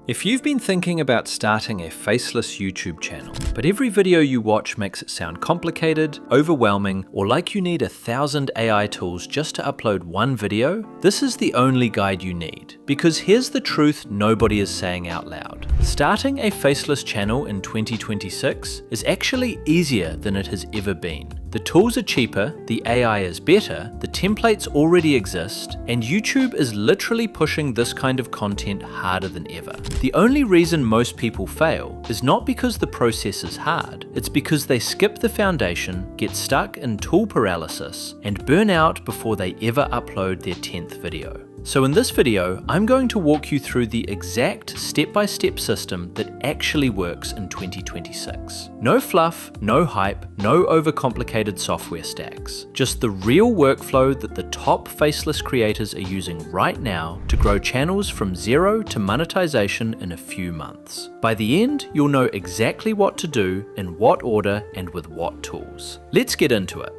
If you've been thinking about starting a faceless YouTube channel, but every video you watch makes it sound complicated, overwhelming, or like you need 1,000 AI tools just to upload one video, this is the only guide you need. Because here's the truth nobody is saying out loud. Starting a faceless channel in 2026 is actually easier than it has ever been. The tools are cheaper, the AI is better, the templates already exist, and YouTube is literally pushing this kind of content harder than ever. The only reason most people fail is not because the process is hard, it's because they skip the foundation, get stuck in tool paralysis, and burn out before they ever upload their 10th video. So in this video, I'm going to walk you through the exact step-by-step system that actually works in 2026. No fluff, no hype, no overcomplicated software stacks. Just the real workflow that the top faceless creators are using right now to grow channels from zero to monetization in a few months. By the end, you'll know exactly what to do, in what order, and with what tools. Let's get into it.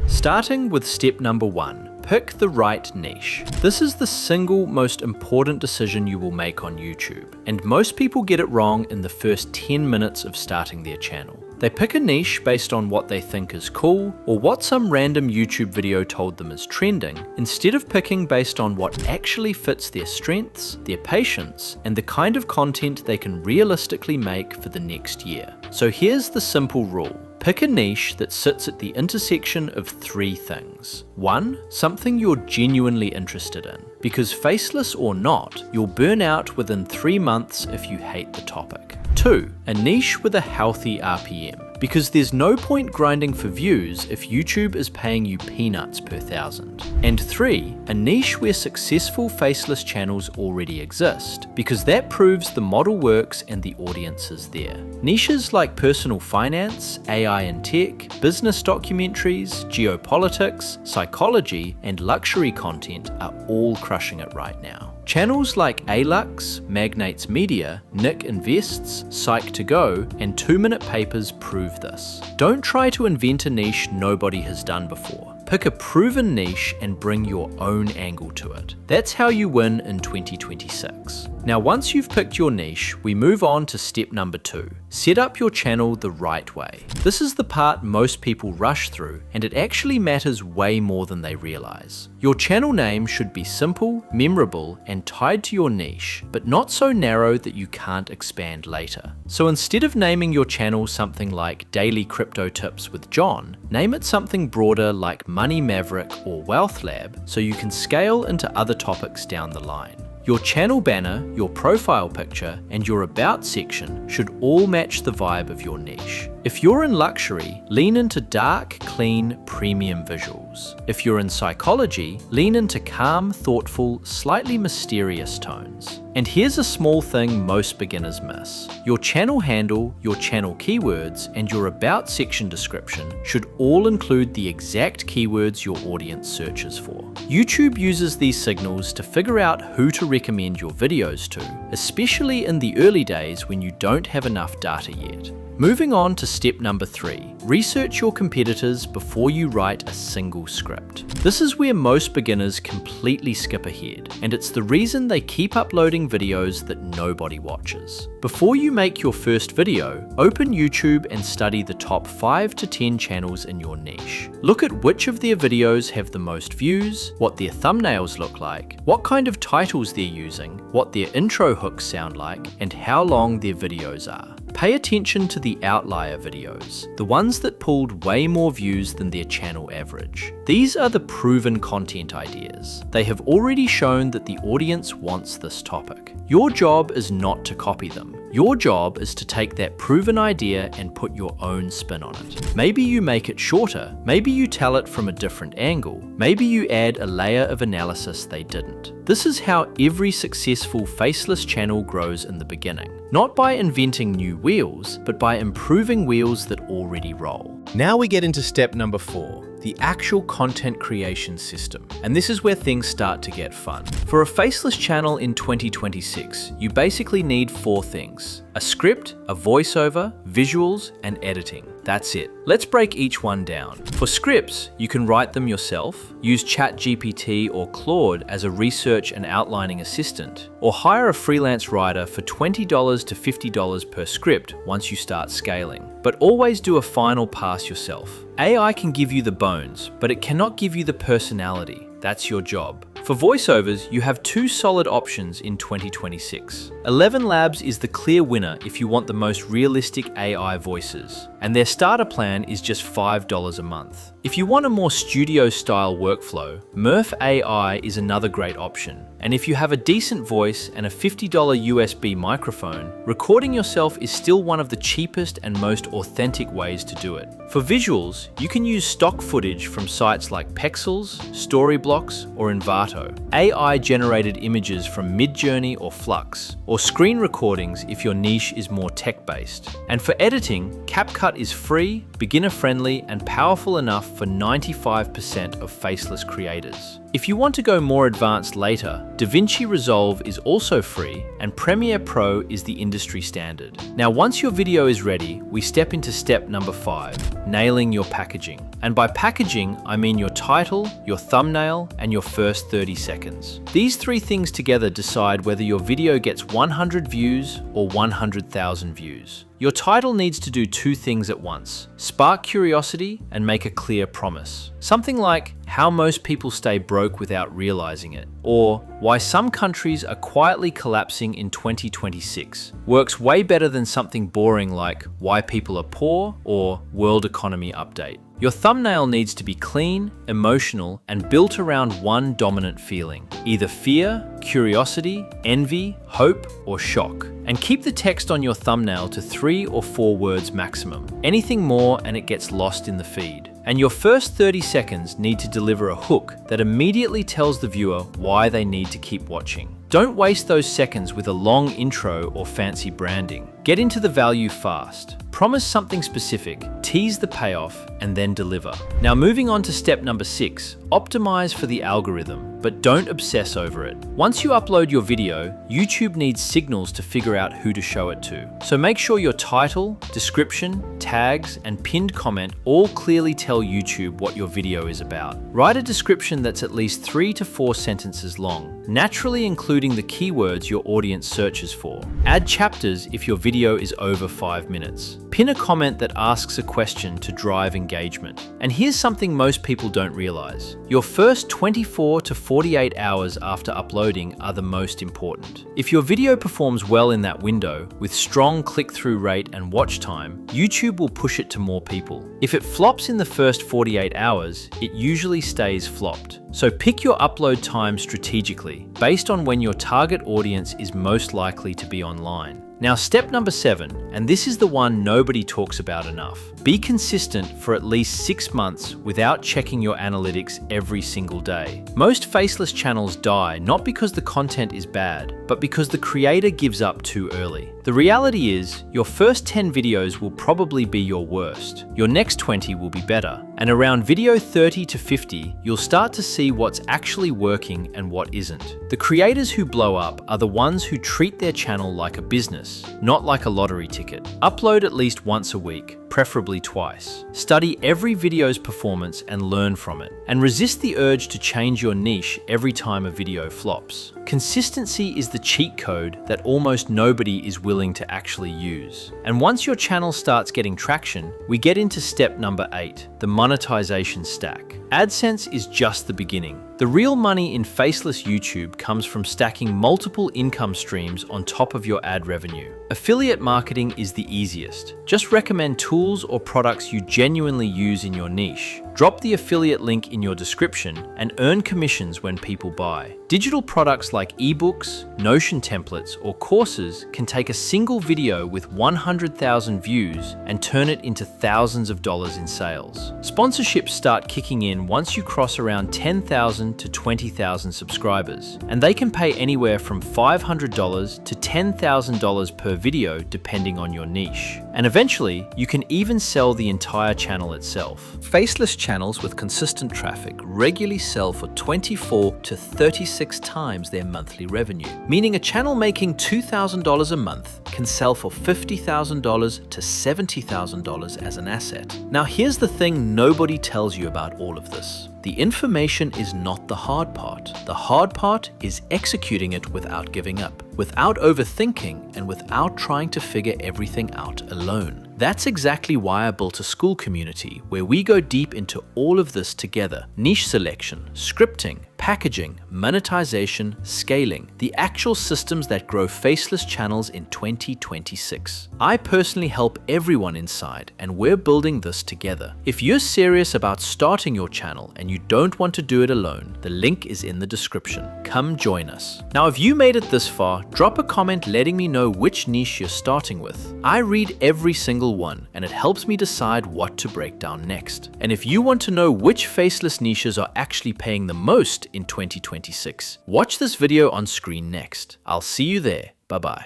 Starting with step number 1, pick the right niche. This is the single most important decision you will make on YouTube, and most people get it wrong in the first 10 minutes of starting their channel. They pick a niche based on what they think is cool, or what some random YouTube video told them is trending, instead of picking based on what actually fits their strengths, their patience, and the kind of content they can realistically make for the next year. So here's the simple rule. Pick a niche that sits at the intersection of 3 things. 1, something you're genuinely interested in, because faceless or not, you'll burn out within 3 months if you hate the topic. 2, a niche with a healthy RPM, because there's no point grinding for views if YouTube is paying you peanuts per 1,000. And 3, a niche where successful faceless channels already exist, because that proves the model works and the audience is there. Niches like personal finance, AI and tech, business documentaries, geopolitics, psychology, and luxury content are all crushing it right now. Channels like Alux, Magnates Media, Nick Invests, Psych2Go, and 2-Minute Papers prove this. Don't try to invent a niche nobody has done before. Pick a proven niche and bring your own angle to it. That's how you win in 2026. Now, once you've picked your niche, we move on to step number 2. Set up your channel the right way. This is the part most people rush through, and it actually matters way more than they realize. Your channel name should be simple, memorable, and tied to your niche, but not so narrow that you can't expand later. So instead of naming your channel something like Daily Crypto Tips with John, name it something broader like Money Maverick or Wealth Lab, so you can scale into other topics down the line. Your channel banner, your profile picture, and your About section should all match the vibe of your niche. If you're in luxury, lean into dark, clean, premium visuals. If you're in psychology, lean into calm, thoughtful, slightly mysterious tones. And here's a small thing most beginners miss. Your channel handle, your channel keywords, and your About section description should all include the exact keywords your audience searches for. YouTube uses these signals to figure out who to recommend your videos to, especially in the early days when you don't have enough data yet. Moving on to step number 3, research your competitors before you write a single script. This is where most beginners completely skip ahead, and it's the reason they keep uploading videos that nobody watches. Before you make your first video, open YouTube and study the top 5 to 10 channels in your niche. Look at which of their videos have the most views, what their thumbnails look like, what kind of titles they're using, what their intro hooks sound like, and how long their videos are. Pay attention to the outlier videos, the ones that pulled way more views than their channel average. These are the proven content ideas. They have already shown that the audience wants this topic. Your job is not to copy them. Your job is to take that proven idea and put your own spin on it. Maybe you make it shorter, maybe you tell it from a different angle, maybe you add a layer of analysis they didn't. This is how every successful faceless channel grows in the beginning. Not by inventing new wheels, but by improving wheels that already roll. Now we get into step number 4. The actual content creation system. And this is where things start to get fun. For a faceless channel in 2026, you basically need 4 things: a script, a voiceover, visuals, and editing. That's it. Let's break each one down. For scripts, you can write them yourself, use ChatGPT or Claude as a research and outlining assistant, or hire a freelance writer for $20 to $50 per script once you start scaling. But always do a final pass yourself. AI can give you the bones, but it cannot give you the personality. That's your job. For voiceovers, you have two solid options in 2026. 11 Labs is the clear winner if you want the most realistic AI voices, and their starter plan is just $5 a month. If you want a more studio-style workflow, Murph AI is another great option. And if you have a decent voice and a $50 USB microphone, recording yourself is still one of the cheapest and most authentic ways to do it. For visuals, you can use stock footage from sites like Pexels, Storyblocks, or Envato, AI-generated images from Midjourney or Flux, or screen recordings if your niche is more tech-based. And for editing, CapCut is free, beginner-friendly, and powerful enough for 95% of faceless creators. If you want to go more advanced later, DaVinci Resolve is also free, and Premiere Pro is the industry standard. Now, once your video is ready, we step into step number 5, nailing your packaging. And by packaging, I mean your title, your thumbnail, and your first 30 seconds. These three things together decide whether your video gets 100 views or 100,000 views. Your title needs to do two things at once: spark curiosity and make a clear promise. Something like how most people stay broke without realizing it, or why some countries are quietly collapsing in 2026. Works way better than something boring like why people are poor or world economy update. Your thumbnail needs to be clean, emotional, and built around one dominant feeling, either fear, curiosity, envy, hope, or shock. And keep the text on your thumbnail to 3 or 4 words maximum. Anything more and it gets lost in the feed. And your first 30 seconds need to deliver a hook that immediately tells the viewer why they need to keep watching. Don't waste those seconds with a long intro or fancy branding. Get into the value fast. Promise something specific, tease the payoff, and then deliver. Now moving on to step number 6, optimize for the algorithm, but don't obsess over it. Once you upload your video, YouTube needs signals to figure out who to show it to. So make sure your title, description, tags, and pinned comment all clearly tell YouTube what your video is about. Write a description that's at least 3 to 4 sentences long, naturally including the keywords your audience searches for. Add chapters if your video is over 5 minutes. Pin a comment that asks a question to drive engagement. And here's something most people don't realize. Your first 24 to 48 hours after uploading are the most important. If your video performs well in that window, with strong click-through rate and watch time, YouTube will push it to more people. If it flops in the first 48 hours, it usually stays flopped. So pick your upload time strategically, based on when your target audience is most likely to be online. Now, step number 7, and this is the one nobody talks about enough. Be consistent for at least 6 months without checking your analytics every single day. Most faceless channels die not because the content is bad, but because the creator gives up too early. The reality is, your first 10 videos will probably be your worst. Your next 20 will be better. And around video 30 to 50, you'll start to see what's actually working and what isn't. The creators who blow up are the ones who treat their channel like a business, not like a lottery ticket. Upload at least once a week, preferably twice. Study every video's performance and learn from it. And resist the urge to change your niche every time a video flops. Consistency is the cheat code that almost nobody is willing to actually use. And once your channel starts getting traction, we get into step number 8, the monetization stack. AdSense is just the beginning. The real money in faceless YouTube comes from stacking multiple income streams on top of your ad revenue. Affiliate marketing is the easiest. Just recommend tools or products you genuinely use in your niche. Drop the affiliate link in your description and earn commissions when people buy. Digital products like ebooks, Notion templates, or courses can take a single video with 100,000 views and turn it into thousands of dollars in sales. Sponsorships start kicking in once you cross around 10,000 to 20,000 subscribers, and they can pay anywhere from $500 to $10,000 per video depending on your niche. And eventually, you can even sell the entire channel itself. Faceless channels with consistent traffic regularly sell for 24 to 36 times their monthly revenue, meaning a channel making $2,000 a month can sell for $50,000 to $70,000 as an asset. Now here's the thing nobody tells you about all of this. The information is not the hard part. The hard part is executing it without giving up, without overthinking, and without trying to figure everything out alone. That's exactly why I built a school community where we go deep into all of this together. Niche selection, scripting, packaging, monetization, scaling, the actual systems that grow faceless channels in 2026. I personally help everyone inside, and we're building this together. If you're serious about starting your channel and you don't want to do it alone, the link is in the description. Come join us. Now, if you made it this far, drop a comment letting me know which niche you're starting with. I read every single one, and it helps me decide what to break down next. And if you want to know which faceless niches are actually paying the most in 2026, watch this video on screen next. I'll see you there. Bye-bye.